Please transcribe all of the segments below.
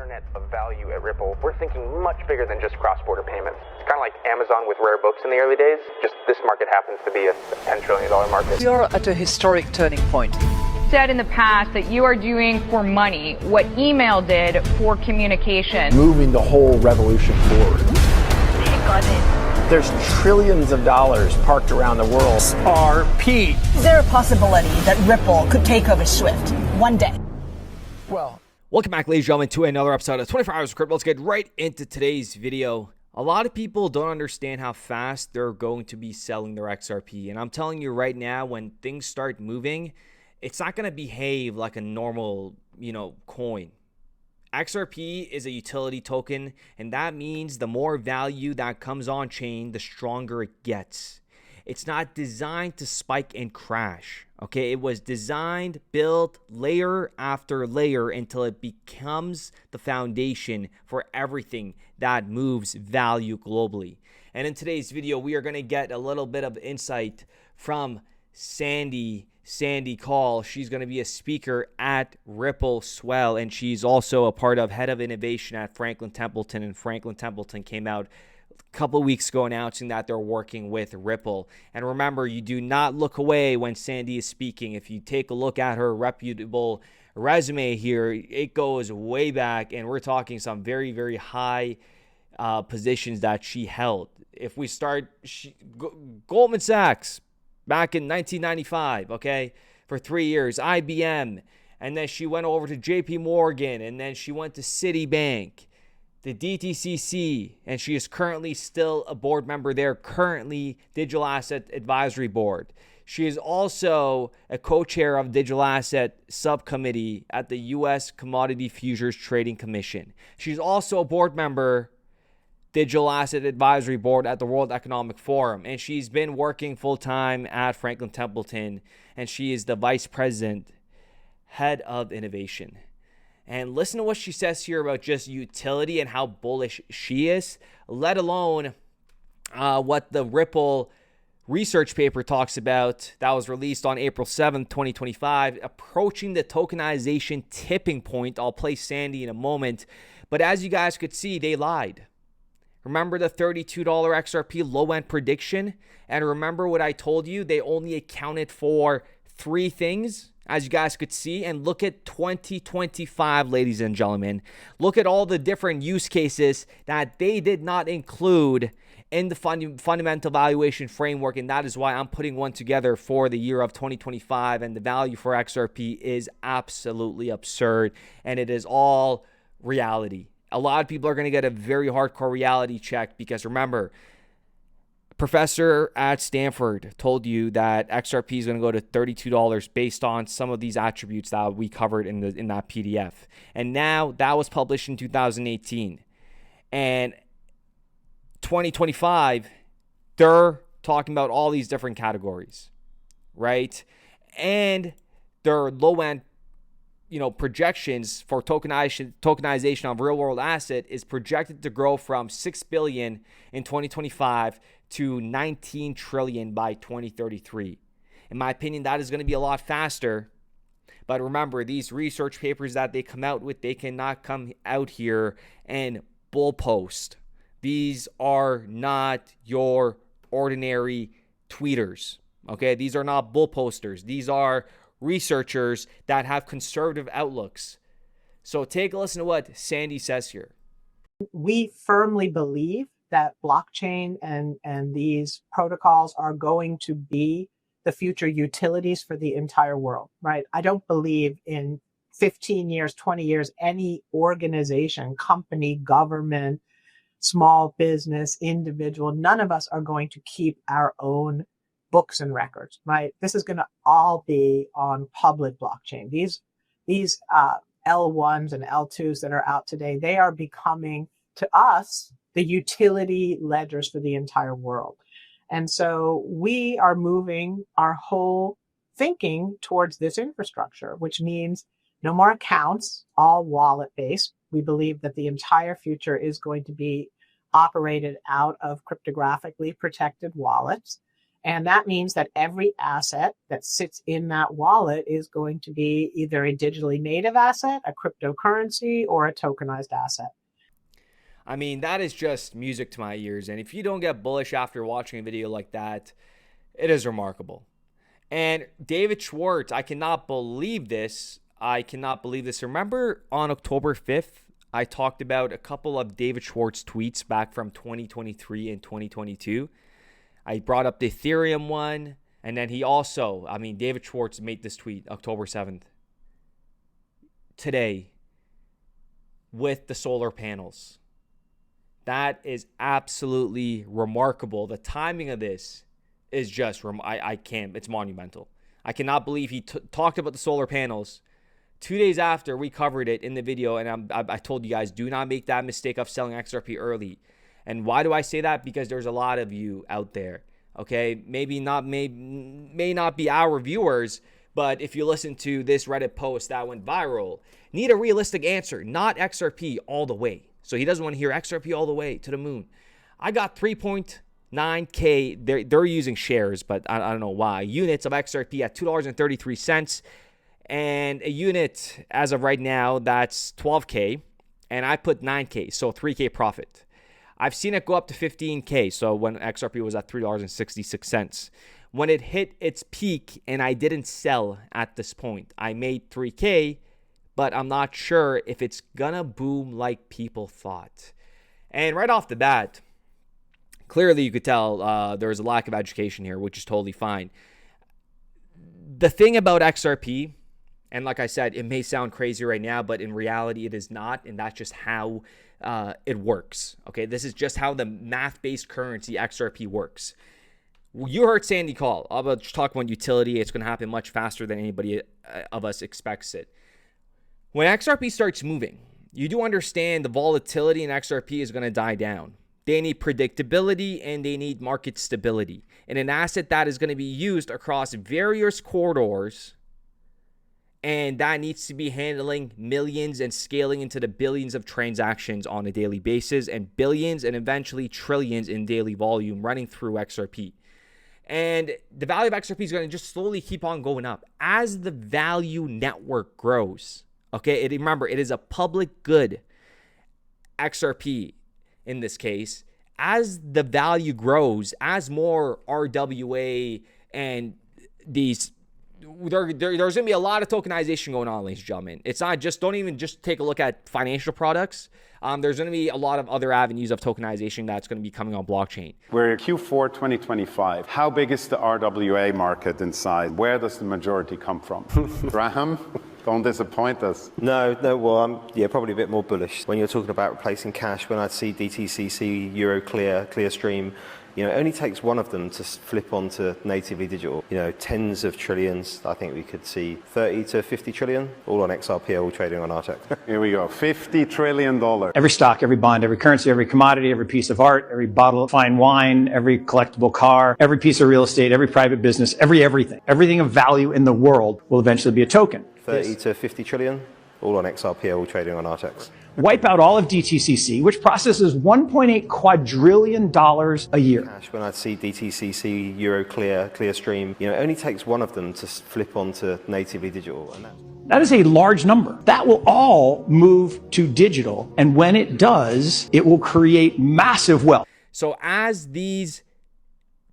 internet of value at Ripple, we're thinking much bigger than just cross-border payments. It's kind of like Amazon with rare books in the early days, just this market happens to be a $10 trillion market. We are at a historic turning point. Said in the past that you are doing for money what email did for communication. Moving the whole revolution forward. Take on it. There's trillions of dollars parked around the world. XRP. Is there a possibility that Ripple could take over Swift one day? Well, welcome back, ladies and gentlemen, to another episode of 24 Hours of Crypto. Let's get right into today's video. A lot of people don't understand how fast they're going to be selling their XRP. And I'm telling you right now, when things start moving, it's not going to behave like a normal, coin. XRP is a utility token, and that means the more value that comes on chain, the stronger it gets. It's not designed to spike and crash. Okay, it was designed, built layer after layer until it becomes the foundation for everything that moves value globally. And in today's video, we are going to get a little bit of insight from Sandy Call. She's going to be a speaker at Ripple Swell, and she's also a part of head of innovation at Franklin Templeton. And Franklin Templeton came out a couple of weeks ago announcing that they're working with Ripple. And remember, you do not look away when Sandy is speaking. If you take a look at her reputable resume here, it goes way back, and we're talking some very, very high positions that she held. If we start, Goldman Sachs back in 1995, okay, for 3 years, IBM, and then she went over to JP Morgan, and then she went to Citibank, the DTCC, and she is currently still a board member there, currently Digital Asset Advisory Board. She is also a co-chair of Digital Asset Subcommittee at the U.S. Commodity Futures Trading Commission. She's also a board member, Digital Asset Advisory Board at the World Economic Forum, and she's been working full-time at Franklin Templeton, and she is the vice president, head of innovation. And listen to what she says here about just utility and how bullish she is, let alone what the Ripple research paper talks about that was released on April 7th, 2025, approaching the tokenization tipping point. I'll play Sandy in a moment, but as you guys could see, they lied. Remember the $32 XRP low-end prediction? And remember what I told you? They only accounted for 3 things, as you guys could see. And look at 2025, ladies and gentlemen. Look at all the different use cases that they did not include in the fundamental valuation framework. And that is why I'm putting one together for the year of 2025. And the value for XRP is absolutely absurd. And it is all reality. A lot of people are going to get a very hardcore reality check because remember, a professor at Stanford told you that XRP is going to go to $32 based on some of these attributes that we covered in that PDF. And now that was published in 2018. And 2025, they're talking about all these different categories, right? And their low-end projections for tokenization of real-world asset is projected to grow from $6 billion in 2025 to $19 trillion by 2033. In my opinion, that is going to be a lot faster. But remember, these research papers that they come out with, they cannot come out here and bullpost. These are not your ordinary tweeters, okay? These are not bull posters. These are researchers that have conservative outlooks. So take a listen to what Sandy says here. We firmly believe that blockchain and these protocols are going to be the future utilities for the entire world, right? I don't believe in 15 years, 20 years, any organization, company, government, small business, individual, none of us are going to keep our own books and records, right? This is going to all be on public blockchain. These L1s and L2s that are out today, they are becoming, to us, the utility ledgers for the entire world. And so we are moving our whole thinking towards this infrastructure, which means no more accounts, all wallet-based. We believe that the entire future is going to be operated out of cryptographically protected wallets. And that means that every asset that sits in that wallet is going to be either a digitally native asset, a cryptocurrency, or a tokenized asset. I mean, that is just music to my ears. And if you don't get bullish after watching a video like that, it is remarkable. And David Schwartz, I cannot believe this. Remember on October 5th, I talked about a couple of David Schwartz tweets back from 2023 and 2022. I brought up the Ethereum one. And then he also, David Schwartz made this tweet October 7th. Today, with the solar panels. That is absolutely remarkable. The timing of this is just, it's monumental. I cannot believe he talked about the solar panels 2 days after we covered it in the video. And I told you guys, do not make that mistake of selling XRP early. And why do I say that? Because there's a lot of you out there. Okay, may not be our viewers, but if you listen to this Reddit post that went viral, need a realistic answer, not XRP all the way. So he doesn't want to hear XRP all the way to the moon. I got 3.9K. They're using shares, but I don't know why. Units of XRP at $2.33. And a unit, as of right now, that's 12K. And I put 9K, so 3K profit. I've seen it go up to 15K. So when XRP was at $3.66. When it hit its peak and I didn't sell at this point, I made 3K. But I'm not sure if it's gonna boom like people thought. And right off the bat, clearly you could tell there's a lack of education here, which is totally fine. The thing about XRP, and like I said, it may sound crazy right now, but in reality it is not, and that's just how it works. Okay, this is just how the math-based currency XRP works. You heard Sandy call. I'll just talk about utility. It's gonna happen much faster than anybody of us expects it. When XRP starts moving, you do understand the volatility in XRP is going to die down. They need predictability and they need market stability. And an asset that is going to be used across various corridors, and that needs to be handling millions and scaling into the billions of transactions on a daily basis, and billions and eventually trillions in daily volume running through XRP. And the value of XRP is going to just slowly keep on going up as the value network grows. Okay, remember, it is a public good, XRP in this case. As the value grows, as more RWA and these, there's going to be a lot of tokenization going on, ladies and gentlemen. It's not just, don't even just take a look at financial products. There's going to be a lot of other avenues of tokenization that's going to be coming on blockchain. We're in Q4 2025. How big is the RWA market inside? Where does the majority come from? Graham? Don't disappoint us. No, well, I'm probably a bit more bullish. When you're talking about replacing cash, when I see DTCC, Euroclear, Clearstream, it only takes one of them to flip onto natively digital. Tens of trillions. I think we could see 30 to 50 trillion, all on XRP, all trading on Artex. Here we go, $50 trillion. Every stock, every bond, every currency, every commodity, every piece of art, every bottle of fine wine, every collectible car, every piece of real estate, every private business, everything of value in the world will eventually be a token. 30 to 50 trillion, all on XRP, all trading on Artex. Wipe out all of DTCC, which processes $1.8 quadrillion a year. Cash, when I see DTCC, Euroclear, Clearstream, it only takes one of them to flip onto natively digital. And that is a large number. That will all move to digital. And when it does, it will create massive wealth. So as these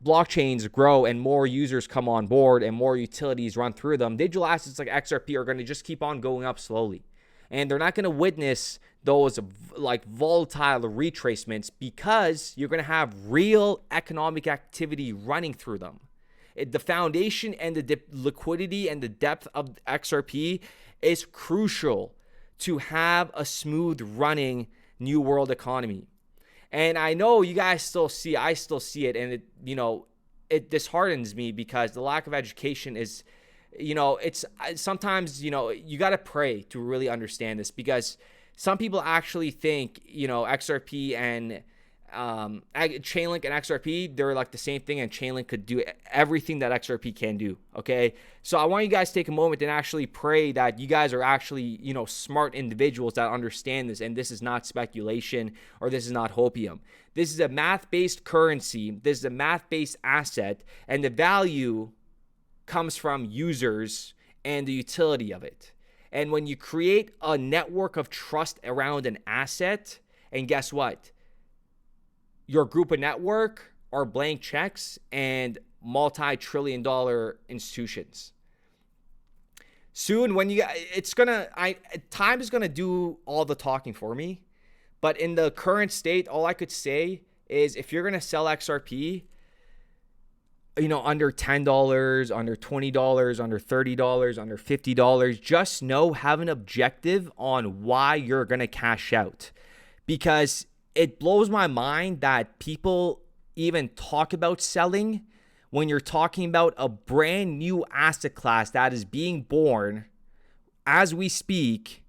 blockchains grow and more users come on board and more utilities run through them, digital assets like XRP are going to just keep on going up slowly. And they're not going to witness those like volatile retracements because you're going to have real economic activity running through them. The foundation and the liquidity and the depth of XRP is crucial to have a smooth running new world economy. And I know you guys I still see it, and it disheartens me because the lack of education is, it's sometimes, you got to pray to really understand this, because some people actually think, XRP and Chainlink and XRP, they're like the same thing, and Chainlink could do everything that XRP can do. Okay, so I want you guys to take a moment and actually pray that you guys are actually, you know, smart individuals that understand this, and this is not speculation or this is not hopium. This is a math-based currency. This is a math-based asset, and the value comes from users and the utility of it. And when you create a network of trust around an asset, and guess what? Your group of network are blank checks and multi-trillion dollar institutions. Soon, when you, time is gonna do all the talking for me. But in the current state, all I could say is if you're gonna sell XRP, you know, under $10, under $20, under $30, under $50, just know, have an objective on why you're gonna cash out. Because it blows my mind that people even talk about selling when you're talking about a brand new asset class that is being born as we speak,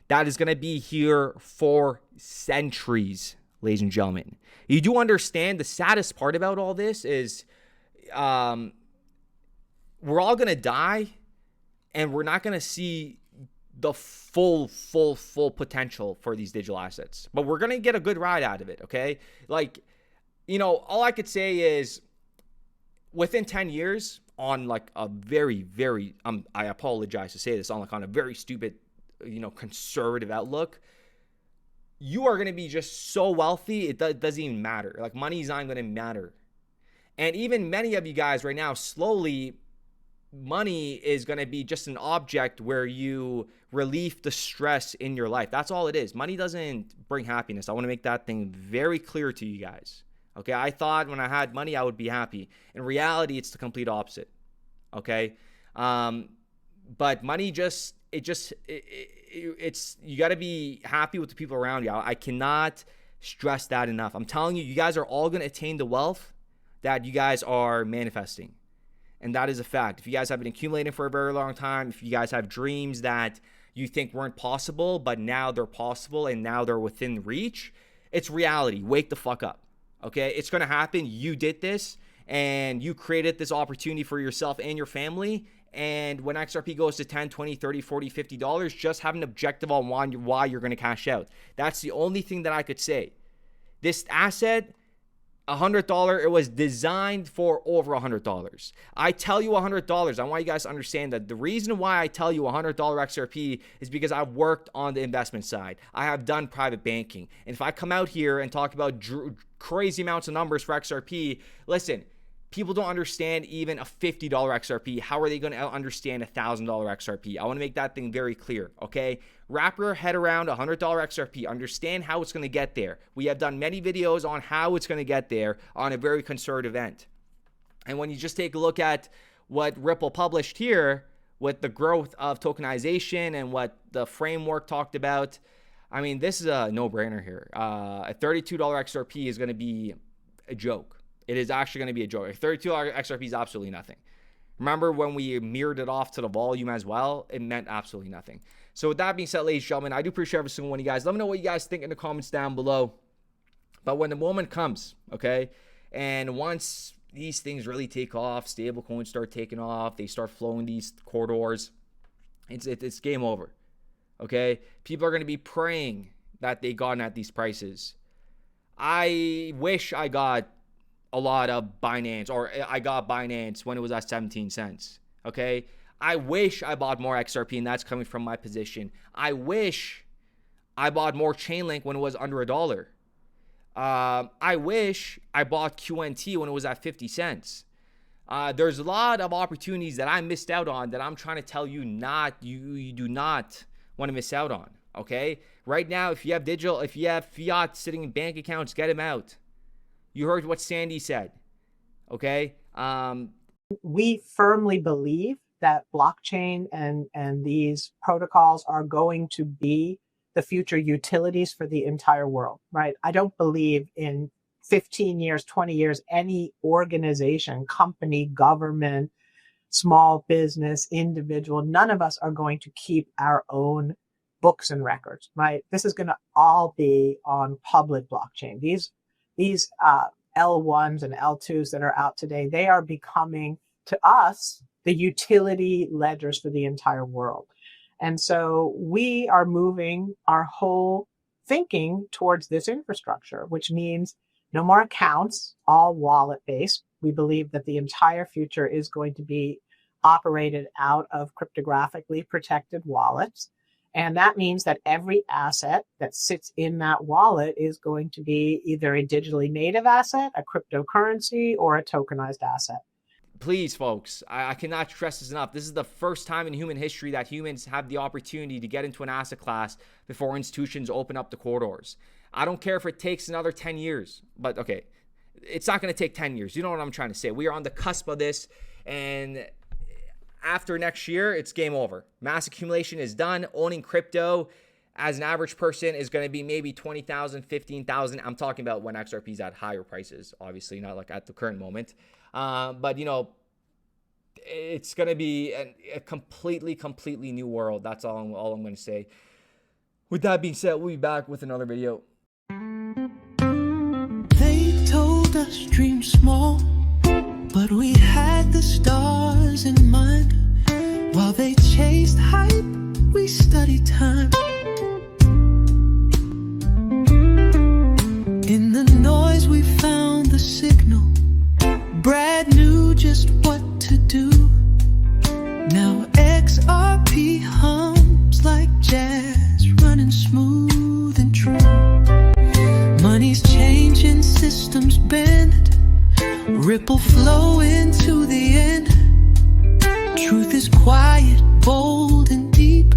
that is going to be here for centuries, ladies and gentlemen. You do understand the saddest part about all this is we're all going to die, and we're not going to see the full potential for these digital assets, but we're going to get a good ride out of it. Okay. Like, you know, all I could say is within 10 years on like a very, I apologize to say this, on a very stupid, you know, conservative outlook, you are going to be just so wealthy. It doesn't even matter. Like, money is not going to matter. And even many of you guys right now, slowly, money is going to be just an object where you relieve the stress in your life. That's all it is. Money doesn't bring happiness. I want to make that thing very clear to you guys. Okay, I thought when I had money, I would be happy. In reality, it's the complete opposite. Okay, but money it's you got to be happy with the people around you. I cannot stress that enough. I'm telling you, you guys are all going to attain the wealth that you guys are manifesting. And that is a fact. If you guys have been accumulating for a very long time, if you guys have dreams that you think weren't possible, but now they're possible and now they're within reach, it's reality. Wake the fuck up. Okay? It's going to happen. You did this, and you created this opportunity for yourself and your family. And when XRP goes to $10, $20, $30, $40, $50, just have an objective on why you're going to cash out. That's the only thing that I could say. This asset, $100, it was designed for over $100. I tell you $100. I want you guys to understand that the reason why I tell you $100 XRP is because I've worked on the investment side. I have done private banking. And if I come out here and talk about crazy amounts of numbers for XRP, listen, people don't understand even a $50 XRP. How are they going to understand a $1,000 XRP? I want to make that thing very clear, okay? Wrap your head around a $100 XRP. Understand how it's going to get there. We have done many videos on how it's going to get there on a very conservative end. And when you just take a look at what Ripple published here with the growth of tokenization and what the framework talked about, I mean, this is a no-brainer here. A $32 XRP is going to be a joke. It is actually going to be a joke. A $32 XRP is absolutely nothing. Remember when we mirrored it off to the volume as well? It meant absolutely nothing. So with that being said, ladies and gentlemen, I do appreciate every single one of you guys. Let me know what you guys think in the comments down below. But when the moment comes, okay, and once these things really take off, stable coins start taking off, they start flowing these corridors, it's game over, okay? People are going to be praying that they got at these prices. I wish I got a lot of Binance, or I got Binance when it was at 17 cents, okay? I wish I bought more XRP, and that's coming from my position. I wish I bought more Chainlink when it was under $1. I wish I bought QNT when it was at 50 cents. There's a lot of opportunities that I missed out on that I'm trying to tell you you do not want to miss out on, okay? Right now, if you have fiat sitting in bank accounts, get them out. You heard what Sandy said, okay? We firmly believe that blockchain and these protocols are going to be the future utilities for the entire world, right? I don't believe in 15 years, 20 years, any organization, company, government, small business, individual, none of us are going to keep our own books and records, right? This is going to all be on public blockchain. these L1s and L2s that are out today, they are becoming, to us, the utility ledgers for the entire world. And so we are moving our whole thinking towards this infrastructure, which means no more accounts, all wallet-based. We believe that the entire future is going to be operated out of cryptographically protected wallets. And that means that every asset that sits in that wallet is going to be either a digitally native asset, a cryptocurrency, or a tokenized asset. Please, folks, I cannot stress this enough. This is the first time in human history that humans have the opportunity to get into an asset class before institutions open up the corridors. I don't care if it takes another 10 years, but okay, it's not going to take 10 years. You know what I'm trying to say. We are on the cusp of this, and after next year, it's game over. Mass accumulation is done. Owning crypto as an average person is going to be maybe 20,000, 15,000. I'm talking about when XRP is at higher prices, obviously, not like at the current moment. But, you know, it's going to be a completely new world. That's all I'm going to say. With that being said, we'll be back with another video. They told us dream small, but we had the stars in mind. While they chased hype, we studied time. In the noise we found the signal. Brad knew just what to do. Now XRP hums like jazz, running smooth and true. Money's changing, systems bend, ripple flow into the end. Truth is quiet, bold and deep.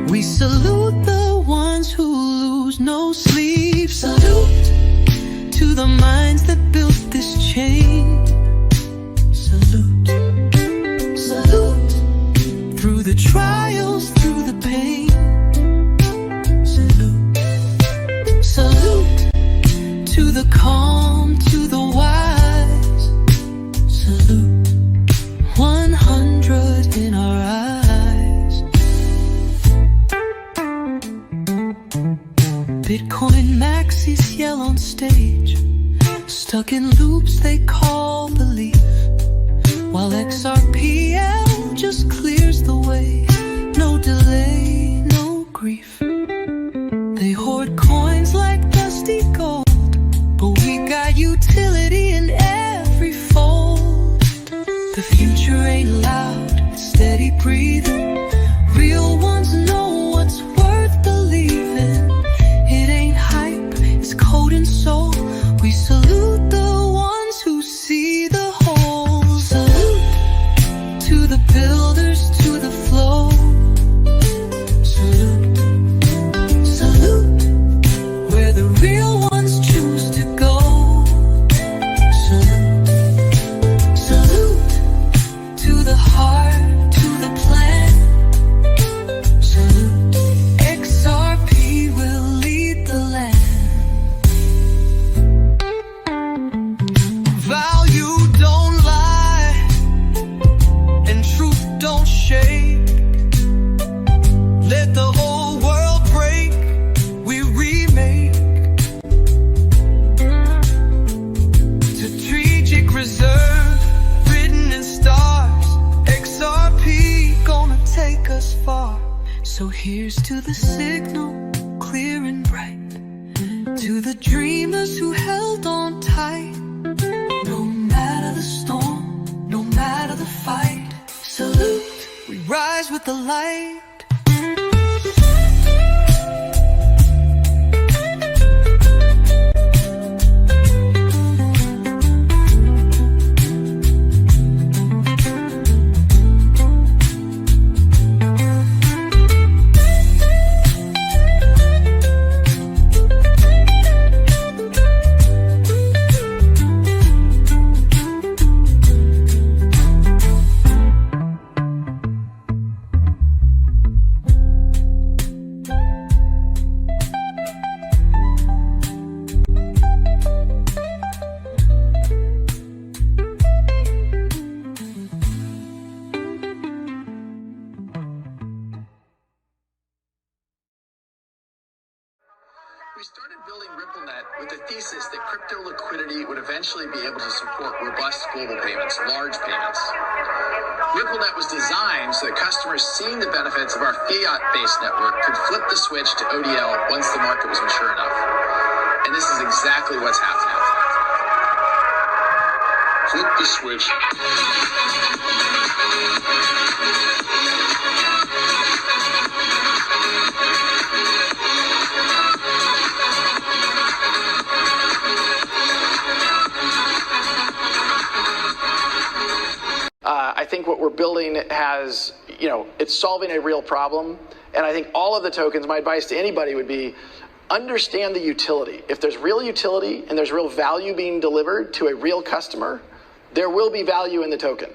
We salute the ones who lose no sleep. Salute to the minds that built this chain. Salute, salute through the trials, through the pain. Salute, salute to the calm, to the wise. Salute 100 in our eyes. Bitcoin maxis yell on stage, stuck in loops they call belief, while XRPL just clears the way. No delay, no grief. They hoard coins like dusty gold, but we got utility in every fold. The future ain't loud, it's steady breathing. Real ones know what's worth believing. It ain't hype, it's code and soul. We salute the ones who see the whole. Salute to the builders, to the flow. Salute, salute where the real ones choose to go. Salute, salute to the heart, to the plan. Salute, XRP will lead the land. Value don't lie, and truth don't shake. Let the whole world break, we remake. Strategic reserve, written in stars. XRP gonna take us far. So here's to the signal, clear and bright. To the dreamers who held on tight. No matter the storm, no matter the fight. Salute, we rise with the light. We started building RippleNet with the thesis that crypto liquidity would eventually be able to support robust global payments, large payments. RippleNet was designed so that customers seeing the benefits of our fiat-based network could flip the switch to ODL once the market was mature enough. And this is exactly what's happening. Flip the switch. I think what we're building has, it's solving a real problem. And I think all of the tokens, my advice to anybody would be, understand the utility. If there's real utility and there's real value being delivered to a real customer, there will be value in the token.